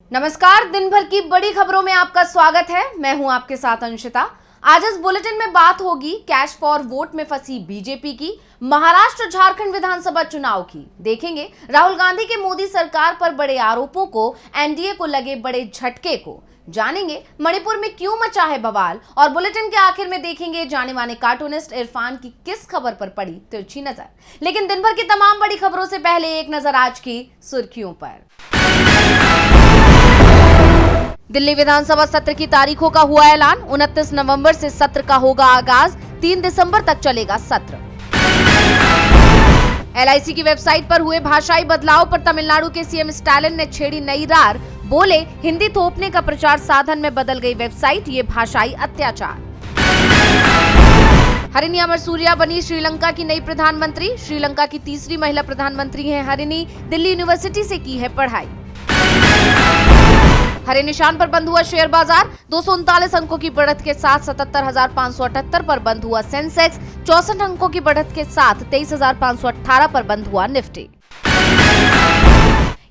नमस्कार, दिन भर की बड़ी खबरों में आपका स्वागत है। मैं हूं आपके साथ अंशिता। आज इस बुलेटिन में बात होगी कैश फॉर वोट में फंसी बीजेपी की, महाराष्ट्र झारखंड विधानसभा चुनाव की। देखेंगे राहुल गांधी के मोदी सरकार पर बड़े आरोपों को, एनडीए को लगे बड़े झटके को। जानेंगे मणिपुर में क्यों मचा है बवाल, और बुलेटिन के आखिर में देखेंगे जाने माने कार्टूनिस्ट इरफान की किस खबर पर पड़ी तिरछी नजर। लेकिन दिन भर की तमाम बड़ी खबरों से पहले एक नजर आज की सुर्खियों पर। दिल्ली विधानसभा सत्र की तारीखों का हुआ ऐलान। 29 नवंबर से सत्र का होगा आगाज, 3 दिसंबर तक चलेगा सत्र। एलआईसी की वेबसाइट पर हुए भाषाई बदलाव पर तमिलनाडु के सीएम स्टालिन ने छेड़ी नई रार। बोले, हिंदी थोपने का प्रचार साधन में बदल गई वेबसाइट, ये भाषाई अत्याचार। हरिनी अमर सूर्या बनी श्रीलंका की नई प्रधानमंत्री। श्रीलंका की तीसरी महिला प्रधानमंत्री हैं हरिनी। दिल्ली यूनिवर्सिटी से की है पढ़ाई। हरे निशान पर बंद हुआ शेयर बाजार। 239 अंकों की बढ़त के साथ 77,578 पर बंद हुआ सेंसेक्स। 64 अंकों की बढ़त के साथ 23,518 पर बंद हुआ निफ्टी।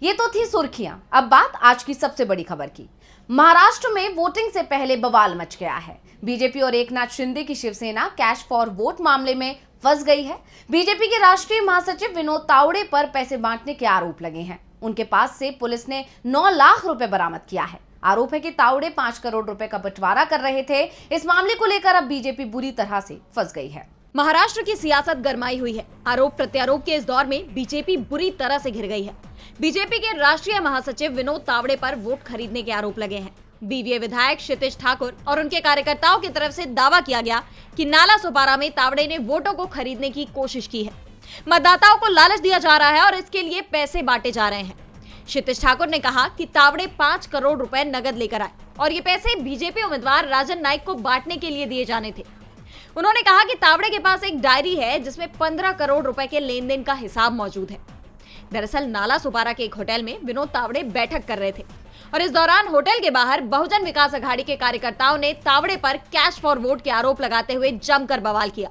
ये तो थी सुर्खियां। अब बात आज की सबसे बड़ी खबर की। महाराष्ट्र में वोटिंग से पहले बवाल मच गया है। बीजेपी और एकनाथ शिंदे की शिवसेना कैश फॉर वोट मामले में फंस गई है। बीजेपी के राष्ट्रीय महासचिव विनोद तावड़े पर पैसे बांटने के आरोप लगे हैं। उनके पास से पुलिस ने 9 लाख रुपए बरामद किया है। आरोप है कि तावड़े 5 करोड़ रुपए का बंटवारा कर रहे थे। इस मामले को लेकर अब बीजेपी बुरी तरह से फंस गई है। महाराष्ट्र की सियासत गरमाई हुई है। आरोप प्रत्यारोप के इस दौर में बीजेपी बुरी तरह से घिर गई है। बीजेपी के राष्ट्रीय महासचिव विनोद तावड़े पर वोट खरीदने के आरोप लगे हैं। बीवीए विधायक क्षितिज ठाकुर और उनके कार्यकर्ताओं की तरफ से दावा किया गया कि नाला सोपारा में तावड़े ने वोटों को खरीदने की कोशिश की है। मतदाताओं को लालच दिया जा रहा है और इसके लिए पैसे बांटे जा रहे हैं। क्षितिज ठाकुर ने कहा कि तावड़े 5 करोड़ रुपए नगद लेकर आए और ये पैसे बीजेपी उम्मीदवार राजन नाइक को बांटने के लिए दिए जाने थे। उन्होंने कहा कि तावड़े के पास एक डायरी है जिसमें 15 करोड़ रुपए के लेन देन का हिसाब मौजूद है। दरअसल नाला सोपारा के एक होटल में विनोद तावड़े बैठक कर रहे थे और इस दौरान होटल के बाहर बहुजन विकास अघाड़ी के कार्यकर्ताओं ने तावड़े पर कैश फॉर वोट के आरोप लगाते हुए जमकर बवाल किया।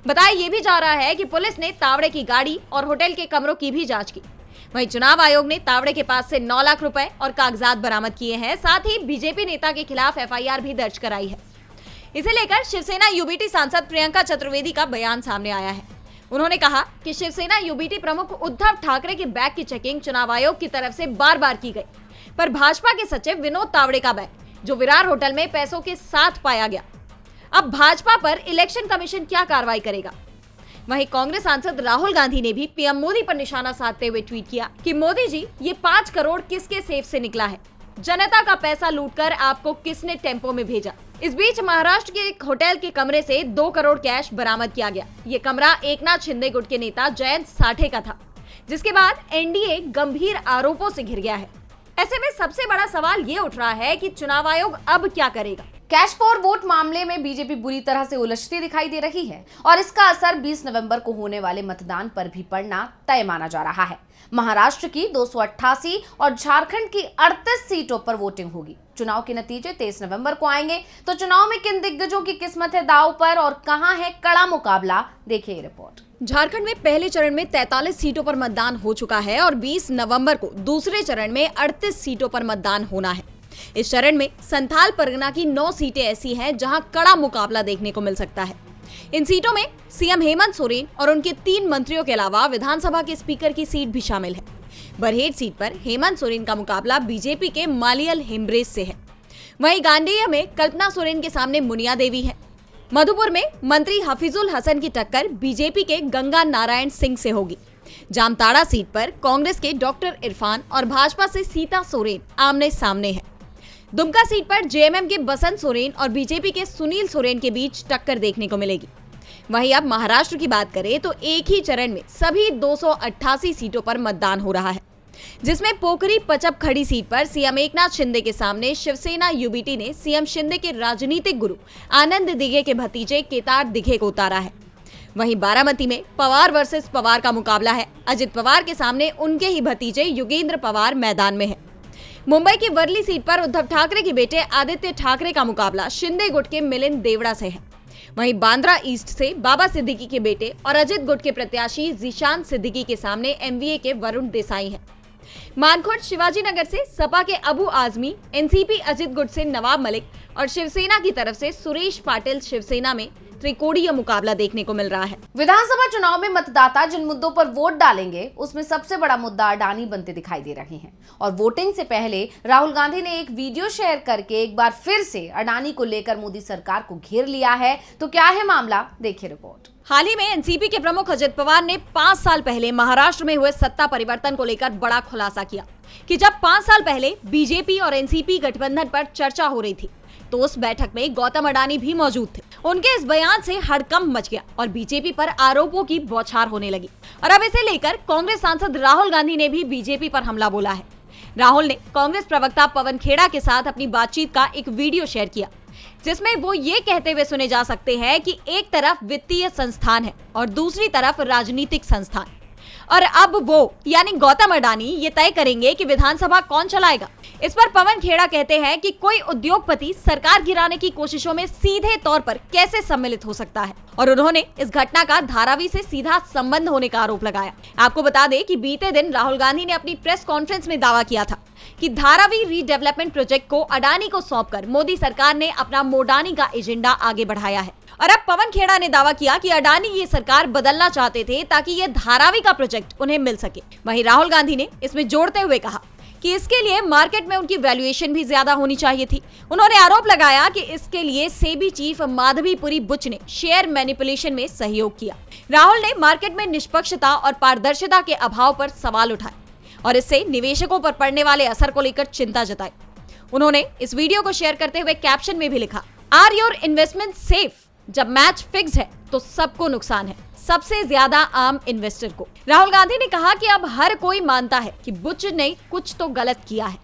बताया ये भी जा रहा है कि पुलिस ने तावड़े की गाड़ी और होटल के कमरों की भी जांच की। वहीं चुनाव आयोग ने तावड़े के पास से 9 लाख रुपए और कागजात बरामद किए हैं। साथ ही बीजेपी नेता के खिलाफ एफआईआर भी दर्ज कराई है। इसे लेकर शिवसेना यूबीटी सांसद प्रियंका चतुर्वेदी का बयान सामने आया है। उन्होंने कहा कि शिवसेना यूबीटी प्रमुख उद्धव ठाकरे के बैग की चेकिंग चुनाव आयोग की तरफ से बार-बार की गई, पर भाजपा के सचिव विनोद तावड़े का बैग, जो विरार होटल में पैसों के साथ पाया गया। अब भाजपा पर इलेक्शन कमीशन क्या कार्रवाई करेगा? वहीं कांग्रेस सांसद राहुल गांधी ने भी पीएम मोदी पर निशाना साधते हुए ट्वीट किया कि मोदी जी, ये 5 करोड़ किसके सेफ से निकला है? जनता का पैसा लूटकर आपको किसने टेम्पो में भेजा? इस बीच महाराष्ट्र के एक होटल के कमरे से 2 करोड़ कैश बरामद किया गया। ये कमरा एकनाथ शिंदे गुट के नेता जयंत साठे का था, जिसके बाद एनडीए गंभीर आरोपों से घिर गया है। ऐसे में सबसे बड़ा सवाल ये उठ रहा है कि चुनाव आयोग अब क्या करेगा? कैश फॉर वोट मामले में बीजेपी बुरी तरह से उलझती दिखाई दे रही है और इसका असर 20 नवंबर को होने वाले मतदान पर भी पड़ना तय माना जा रहा है। महाराष्ट्र की 288 और झारखंड की 38 सीटों पर वोटिंग होगी। चुनाव के नतीजे 23 नवंबर को आएंगे, तो चुनाव में किन दिग्गजों की किस्मत है दांव पर और कहां है कड़ा मुकाबला, देखिए रिपोर्ट। झारखंड में पहले चरण में 43 सीटों पर मतदान हो चुका है और 20 नवंबर को दूसरे चरण में 38 सीटों पर मतदान होना है। इस चरण में संथाल परगना की 9 सीटें ऐसी हैं जहां कड़ा मुकाबला देखने को मिल सकता है। इन सीटों में सीएम हेमंत सोरेन और उनके 3 मंत्रियों के अलावा विधानसभा के स्पीकर की सीट भी शामिल है। बरहेट सीट पर हेमंत सोरेन का मुकाबला बीजेपी के मालियल हेम्ब्रेस से है। वहीं गांडेय में कल्पना सोरेन के सामने मुनिया देवी है। मधुपुर में मंत्री हफीजुल हसन की टक्कर बीजेपी के गंगा नारायण सिंह से होगी। जामताड़ा सीट पर कांग्रेस के डॉक्टर इरफान और भाजपा से सीता सोरेन आमने सामने है। दुमका सीट पर जेएमएम के बसंत सोरेन और बीजेपी के सुनील सोरेन के बीच टक्कर देखने को मिलेगी। वहीं अब महाराष्ट्र की बात करें तो एक ही चरण में सभी 288 सीटों पर मतदान हो रहा है, जिसमें पोखरी पचप खड़ी सीट पर सीएम एकनाथ शिंदे के सामने शिवसेना यूबीटी ने सीएम शिंदे के राजनीतिक गुरु आनंद दिघे के भतीजे केदार दिघे को उतारा है। वहीं बारामती में पवार वर्सेस पवार का मुकाबला है। अजित पवार के सामने उनके ही भतीजे युगेंद्र पवार मैदान में है। मुंबई की वर्ली सीट पर उद्धव ठाकरे के बेटे आदित्य ठाकरे का मुकाबला शिंदे गुट के मिलिंद देवड़ा से है। वहीं बांद्रा ईस्ट से बाबा सिद्दीकी के बेटे और अजित गुट के प्रत्याशी जीशान सिद्दीकी के सामने एमवीए के वरुण देसाई हैं। मानखुर्द शिवाजी नगर से सपा के अबू आजमी, एनसीपी अजित गुट से नवाब मलिक और शिवसेना की तरफ से सुरेश पाटिल शिवसेना में त्रिकोणीय मुकाबला देखने को मिल रहा है। विधानसभा चुनाव में मतदाता जिन मुद्दों पर वोट डालेंगे उसमें सबसे बड़ा मुद्दा अडानी बनते दिखाई दे रहे हैं और वोटिंग से पहले राहुल गांधी ने एक वीडियो शेयर करके एक बार फिर से अडानी को लेकर मोदी सरकार को घेर लिया है। तो क्या है मामला, देखिए रिपोर्ट। हाल ही में एनसीपी के प्रमुख अजित पवार ने 5 साल पहले महाराष्ट्र में हुए सत्ता परिवर्तन को लेकर बड़ा खुलासा किया कि जब 5 साल पहले बीजेपी और एनसीपी गठबंधन पर चर्चा हो रही थी तो उस बैठक में गौतम अडानी भी मौजूद थे। उनके इस बयान से हड़कंप मच गया और बीजेपी पर आरोपों की बौछार होने लगी और अब इसे लेकर कांग्रेस सांसद राहुल गांधी ने भी बीजेपी पर हमला बोला है। राहुल ने कांग्रेस प्रवक्ता पवन खेड़ा के साथ अपनी बातचीत का एक वीडियो शेयर किया जिसमें वो ये कहते हुए सुने जा सकते हैं कि एक तरफ वित्तीय संस्थान है और दूसरी तरफ राजनीतिक संस्थान, और अब वो यानी गौतम अडानी ये तय करेंगे कि विधानसभा कौन चलाएगा। इस पर पवन खेड़ा कहते हैं कि कोई उद्योगपति सरकार गिराने की कोशिशों में सीधे तौर पर कैसे सम्मिलित हो सकता है, और उन्होंने इस घटना का धारावी से सीधा संबंध होने का आरोप लगाया। आपको बता दें कि बीते दिन राहुल गांधी ने अपनी प्रेस कॉन्फ्रेंस में दावा किया था कि धारावी रीडेवलपमेंट प्रोजेक्ट को अडानी को सौंपकर मोदी सरकार ने अपना मोडानी का एजेंडा आगे बढ़ाया है। और अब पवन खेड़ा ने दावा किया कि अडानी ये सरकार बदलना चाहते थे ताकि ये धारावी का प्रोजेक्ट उन्हें मिल सके। वहीं राहुल गांधी ने इसमें जोड़ते हुए कहा कि इसके लिए मार्केट में उनकी वैल्यूएशन भी ज्यादा होनी चाहिए थी। उन्होंने आरोप लगाया कि इसके लिए सेबी चीफ माधवीपुरी बुच ने शेयर मैनिपुलेशन में सहयोग किया। राहुल ने मार्केट में निष्पक्षता और पारदर्शिता के अभाव पर सवाल उठाए और इससे निवेशकों पर पड़ने वाले असर को लेकर चिंता जताई। उन्होंने इस वीडियो को शेयर करते हुए कैप्शन में भी लिखा, आर योर इन्वेस्टमेंट सेफ? जब मैच फिक्स है तो सबको नुकसान है, सबसे ज्यादा आम इन्वेस्टर को। राहुल गांधी ने कहा कि अब हर कोई मानता है कि बुच ने कुछ तो गलत किया है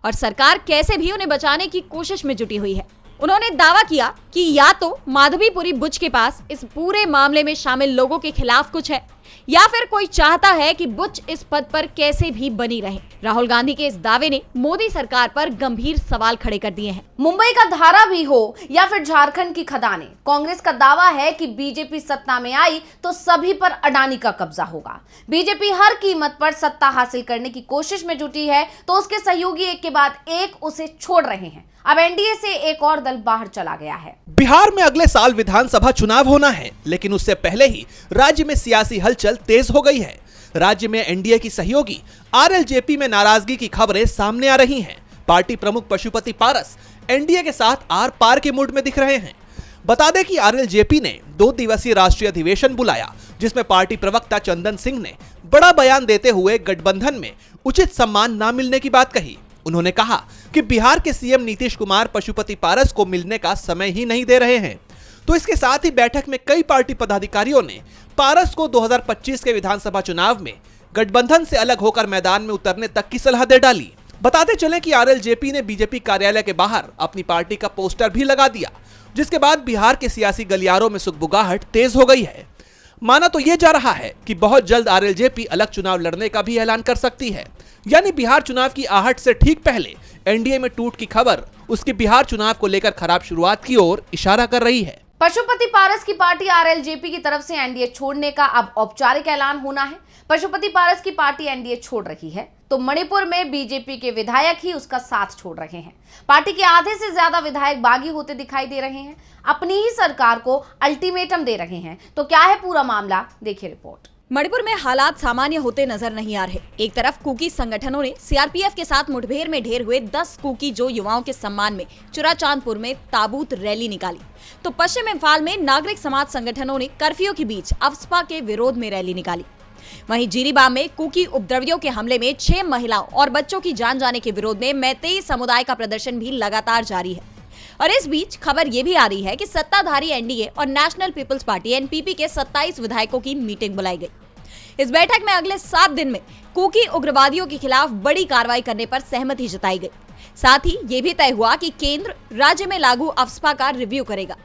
और सरकार कैसे भी उन्हें बचाने की कोशिश में जुटी हुई है। उन्होंने दावा किया कि या तो माधवीपुरी बुच के पास इस पूरे मामले में शामिल लोगों के खिलाफ कुछ है या फिर कोई चाहता है कि बुच इस पद पर कैसे भी बनी रहे। राहुल गांधी के इस दावे ने मोदी सरकार पर गंभीर सवाल खड़े कर दिए हैं। मुंबई का धारावी हो या फिर झारखंड की खदानें, कांग्रेस का दावा है कि बीजेपी सत्ता में आई तो सभी पर अडानी का कब्जा होगा। बीजेपी हर कीमत पर सत्ता हासिल करने की कोशिश में जुटी है तो उसके सहयोगी एक के बाद एक उसे छोड़ रहे हैं। अब एनडीए से एक और दल बाहर चला गया है। बिहार में अगले साल विधानसभा चुनाव होना है, लेकिन उससे पहले ही राज्य में सियासी हलचल तेज हो गई है। राज्य में एनडीए की सहयोगी आरएलजेपी में नाराजगी की खबरें सामने आ रही हैं। पार्टी प्रमुख पशुपति पारस एनडीए के साथ आर पार के मूड में दिख रहे हैं। बता दें कि आरएलजेपी ने 2 दिवसीय राष्ट्रीय अधिवेशन बुलाया जिसमें पार्टी प्रवक्ता चंदन सिंह ने बड़ा बयान देते हुए गठबंधन में उचित सम्मान न मिलने की बात कही। उन्होंने कहा कि बिहार के सीएम नीतीश कुमार पशुपति पारस को मिलने का समय ही नहीं दे रहे हैं। तो इसके साथ ही बैठक में कई पार्टी पदाधिकारियों ने पारस को 2025 के विधानसभा चुनाव में गठबंधन से अलग होकर मैदान में उतरने तक की सलाह दे डाली। बताते चले कि आरएलजेपी ने बीजेपी कार्यालय के बाहर अपनी पार्टी का पोस्टर भी लगा दिया, जिसके बाद बिहार के सियासी गलियारों में सुगबुगाहट तेज हो गई है। माना तो यह जा रहा है कि बहुत जल्द आरएलजेपी अलग चुनाव लड़ने का भी ऐलान कर सकती है, यानी बिहार चुनाव की आहट से ठीक पहले एनडीए में टूट की खबर उसके बिहार चुनाव को लेकर खराब शुरुआत की ओर इशारा कर रही है। पशुपति पारस की पार्टी आरएलजेपी की तरफ से एनडीए छोड़ने का अब औपचारिक ऐलान होना है। पशुपति पारस की पार्टी एनडीए छोड़ रही है तो मणिपुर में बीजेपी के विधायक ही उसका साथ छोड़ रहे हैं। पार्टी के आधे से ज्यादा विधायक बागी होते दिखाई दे रहे हैं, अपनी ही सरकार को अल्टीमेटम दे रहे हैं। तो क्या है पूरा मामला, देखिए रिपोर्ट। मणिपुर में हालात सामान्य होते नजर नहीं आ रहे। एक तरफ कुकी संगठनों ने सीआरपीएफ के साथ मुठभेड़ में ढेर हुए 10 कुकी जो युवाओं के सम्मान में चुराचांदपुर में ताबूत रैली निकाली, तो पश्चिम इम्फाल में नागरिक समाज संगठनों ने कर्फ्यू के बीच अफस्पा के विरोध में रैली निकाली। वहीं जीरीबाम में कुकी उपद्रवियों के हमले में 6 महिलाओं और बच्चों की जान जाने के विरोध में मैतेई समुदाय का प्रदर्शन भी लगातार जारी है। और इस बीच खबर ये भी आ रही है कि सत्ताधारी एनडीए और नेशनल पीपल्स पार्टी एनपीपी के 27 विधायकों की मीटिंग बुलाई गई। इस बैठक में अगले 7 दिन में कुकी उग्रवादियों के खिलाफ बड़ी कार्रवाई करने पर सहमति जताई गई। साथ ही ये भी तय हुआ कि केंद्र राज्य में लागू अफस्पा का रिव्यू करेगा।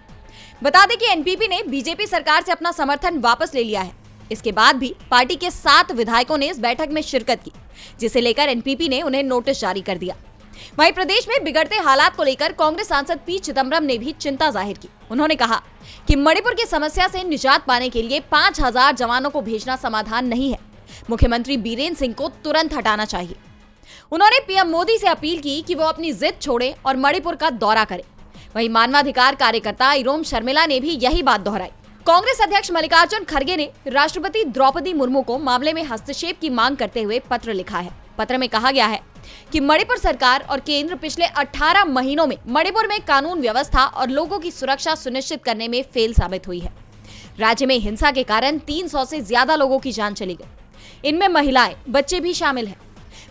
बता दें कि एनपीपी ने बीजेपी सरकार से अपना समर्थन वापस ले लिया है। इसके बाद भी पार्टी के 7 विधायकों ने इस बैठक में शिरकत की, जिसे लेकर एनपीपी ने उन्हें नोटिस जारी कर दिया। वहीं प्रदेश में बिगड़ते हालात को लेकर कांग्रेस सांसद पी चिदम्बरम ने भी चिंता जाहिर की। उन्होंने कहा कि मणिपुर की समस्या से निजात पाने के लिए 5000 जवानों को भेजना समाधान नहीं है, मुख्यमंत्री बीरेंद्र सिंह को तुरंत हटाना चाहिए। उन्होंने पीएम मोदी से अपील की कि वो अपनी जिद छोड़े और मणिपुर का दौरा करें। वहीं मानवाधिकार कार्यकर्ता इरोम शर्मिला ने भी यही बात दोहराई। कांग्रेस अध्यक्ष मल्लिकार्जुन खड़गे ने राष्ट्रपति द्रौपदी मुर्मू को मामले में हस्तक्षेप की मांग करते हुए पत्र लिखा है। पत्र में कहा गया है कि मणिपुर सरकार और केंद्र पिछले 18 महीनों में मणिपुर में कानून व्यवस्था और लोगों की सुरक्षा सुनिश्चित करने में फेल साबित हुई है। राज्य में हिंसा के कारण 300 से ज्यादा लोगों की जान चली गई। इनमें महिलाएं, बच्चे भी शामिल हैं।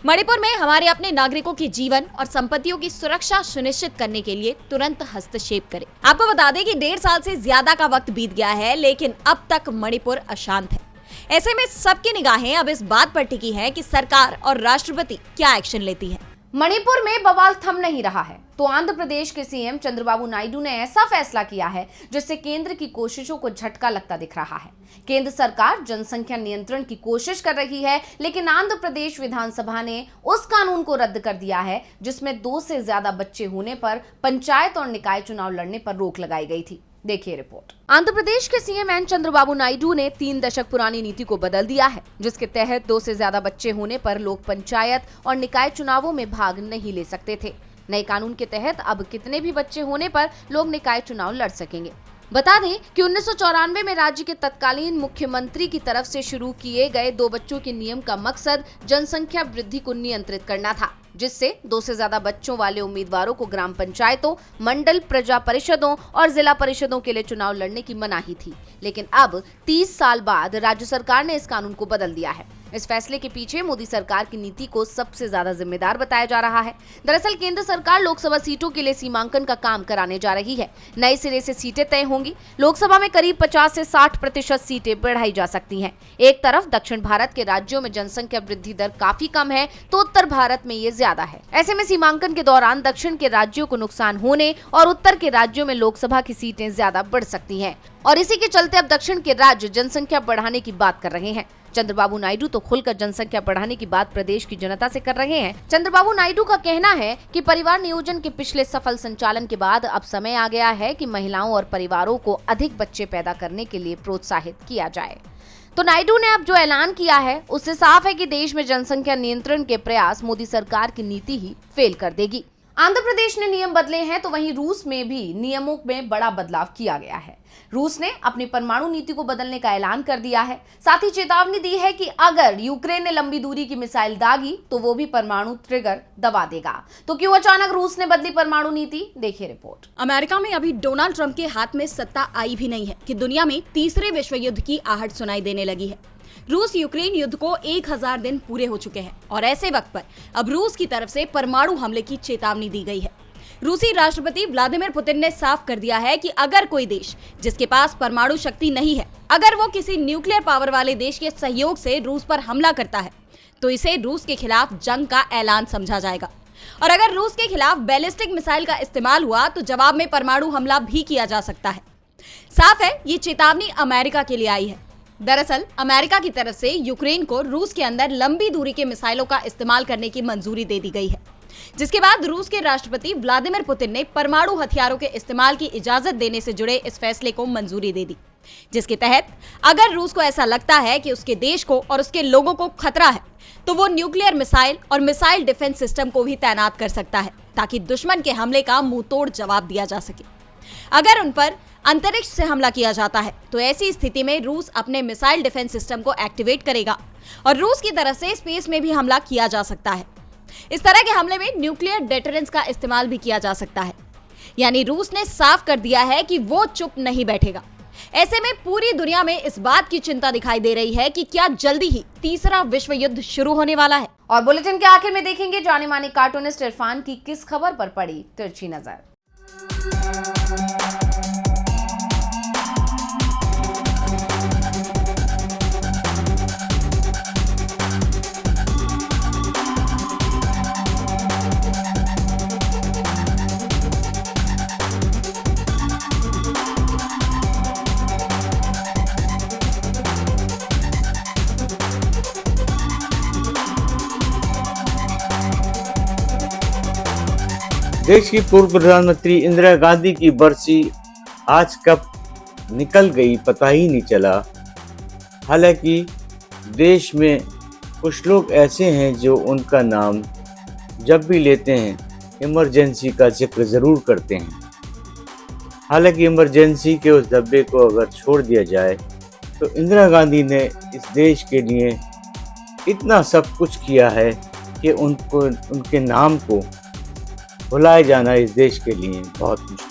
मणिपुर में हमारे अपने नागरिकों के जीवन और संपत्तियों की सुरक्षा सुनिश्चित करने के लिए तुरंत हस्तक्षेप करें। आपको बता दें कि 1.5 साल से ज्यादा का वक्त बीत गया है, लेकिन अब तक मणिपुर अशांत है। ऐसे में सबकी निगाहें अब इस बात पर टिकी है कि सरकार और राष्ट्रपति क्या एक्शन लेती है। मणिपुर में बवाल थम नहीं रहा है तो आंध्र प्रदेश के सीएम चंद्रबाबू नायडू ने ऐसा फैसला किया है जिससे केंद्र की कोशिशों को झटका लगता दिख रहा है। केंद्र सरकार जनसंख्या नियंत्रण की कोशिश कर रही है, लेकिन आंध्र प्रदेश विधानसभा ने उस कानून को रद्द कर दिया है जिसमें 2 से ज्यादा बच्चे होने पर पंचायत और निकाय चुनाव लड़ने पर रोक लगाई गई थी। देखिए रिपोर्ट। आंध्र प्रदेश के सीएम एन चंद्रबाबू नायडू ने 3 दशक पुरानी नीति को बदल दिया है, जिसके तहत 2 से ज्यादा बच्चे होने पर लोग पंचायत और निकाय चुनावों में भाग नहीं ले सकते थे। नए कानून के तहत अब कितने भी बच्चे होने पर लोग निकाय चुनाव लड़ सकेंगे। बता दें कि 1994 में राज्य के तत्कालीन मुख्यमंत्री की तरफ से शुरू किए गए 2 बच्चों के नियम का मकसद जनसंख्या वृद्धि को नियंत्रित करना था, जिससे 2 से ज्यादा बच्चों वाले उम्मीदवारों को ग्राम पंचायतों, मंडल प्रजा परिषदों और जिला परिषदों के लिए चुनाव लड़ने की मनाही थी। लेकिन अब 30 साल बाद राज्य सरकार ने इस कानून को बदल दिया है। इस फैसले के पीछे मोदी सरकार की नीति को सबसे ज्यादा जिम्मेदार बताया जा रहा है। दरअसल केंद्र सरकार लोकसभा सीटों के लिए सीमांकन का काम कराने जा रही है। नए सिरे से सीटें तय होंगी। लोकसभा में करीब 50 से 60% सीटें बढ़ाई जा सकती हैं। एक तरफ दक्षिण भारत के राज्यों में जनसंख्या वृद्धि दर काफी कम है तो उत्तर भारत में ये ज्यादा है। ऐसे में सीमांकन के दौरान दक्षिण के राज्यों को नुकसान होने और उत्तर के राज्यों में लोकसभा की सीटें ज्यादा बढ़ सकती हैं। और इसी के चलते अब दक्षिण के राज्य जनसंख्या बढ़ाने की बात कर रहे हैं। चंद्रबाबू नायडू तो खुलकर जनसंख्या बढ़ाने की बात प्रदेश की जनता से कर रहे हैं। चंद्रबाबू नायडू का कहना है कि परिवार नियोजन के पिछले सफल संचालन के बाद अब समय आ गया है कि महिलाओं और परिवारों को अधिक बच्चे पैदा करने के लिए प्रोत्साहित किया जाए। तो नायडू ने अब जो ऐलान किया है उससे साफ है कि देश में जनसंख्या नियंत्रण के प्रयास मोदी सरकार की नीति ही फेल कर देगी। आंध्र प्रदेश ने नियम बदले हैं तो वहीं रूस में भी नियमों में बड़ा बदलाव किया गया है। रूस ने अपनी परमाणु नीति को बदलने का ऐलान कर दिया है। साथ ही चेतावनी दी है कि अगर यूक्रेन ने लंबी दूरी की मिसाइल दागी तो वो भी परमाणु ट्रिगर दबा देगा। तो क्यों अचानक रूस ने बदली परमाणु नीति, देखिए रिपोर्ट। अमेरिका में अभी डोनाल्ड ट्रंप के हाथ में सत्ता आई भी नहीं है कि दुनिया में तीसरे विश्व युद्ध की आहट सुनाई देने लगी है। रूस यूक्रेन युद्ध को 1000 दिन पूरे हो चुके हैं और ऐसे वक्त पर अब रूस की तरफ से परमाणु हमले की चेतावनी दी गई है। रूसी राष्ट्रपति व्लादिमीर पुतिन ने साफ कर दिया है कि अगर कोई देश जिसके पास परमाणु शक्ति नहीं है, अगर वो किसी न्यूक्लियर पावर वाले देश के सहयोग से रूस पर हमला करता है तो इसे रूस के खिलाफ जंग का ऐलान समझा जाएगा। और अगर रूस के खिलाफ बैलिस्टिक मिसाइल का इस्तेमाल हुआ तो जवाब में परमाणु हमला भी किया जा सकता है। साफ है ये चेतावनी अमेरिका के लिए आई है। दरअसल अमेरिका की तरफ से यूक्रेन को रूस के अंदर लंबी दूरी के मिसाइलों का इस्तेमाल करने की मंजूरी दे दी गई है, जिसके बाद रूस के राष्ट्रपति व्लादिमीर पुतिन ने परमाणु हथियारों के इस्तेमाल की इजाजत देने से जुड़े इस फैसले को मंजूरी दे दी, जिसके तहत अगर रूस को ऐसा लगता है कि उसके देश को और उसके लोगों को खतरा है तो वो न्यूक्लियर मिसाइल और मिसाइल डिफेंस सिस्टम को भी तैनात कर सकता है ताकि दुश्मन के हमले का मुंहतोड़ जवाब दिया जा सके। अगर उन पर अंतरिक्ष से हमला किया जाता है तो ऐसी स्थिति में रूस अपने मिसाइल डिफेंस सिस्टम को एक्टिवेट करेगा और रूस की तरफ से स्पेस में भी हमला किया जा सकता है। इस तरह के हमले में न्यूक्लियर डेटरेंस का इस्तेमाल भी किया जा सकता है। यानी रूस ने साफ कर दिया है कि वो चुप नहीं बैठेगा। ऐसे में पूरी दुनिया में इस बात की चिंता दिखाई दे रही है कि क्या जल्दी ही तीसरा विश्व युद्ध शुरू होने वाला है। और बुलेटिन के आखिर में देखेंगे जाने माने कार्टूनिस्ट इरफान की किस खबर पर पड़ी तिरछी नजर। देश की पूर्व प्रधानमंत्री इंदिरा गांधी की बरसी आज कब निकल गई पता ही नहीं चला। हालांकि देश में कुछ लोग ऐसे हैं जो उनका नाम जब भी लेते हैं इमरजेंसी का जिक्र ज़रूर करते हैं। हालांकि इमरजेंसी के उस डब्बे को अगर छोड़ दिया जाए तो इंदिरा गांधी ने इस देश के लिए इतना सब कुछ किया है कि उनके नाम को भुलाए जाना इस देश के लिए बहुत मुश्किल।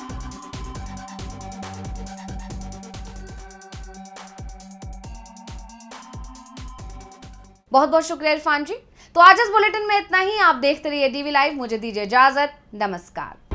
बहुत बहुत शुक्रिया इरफान जी। तो आज इस बुलेटिन में इतना ही। आप देखते रहिए डीवी लाइव। मुझे दीजिए इजाजत। नमस्कार।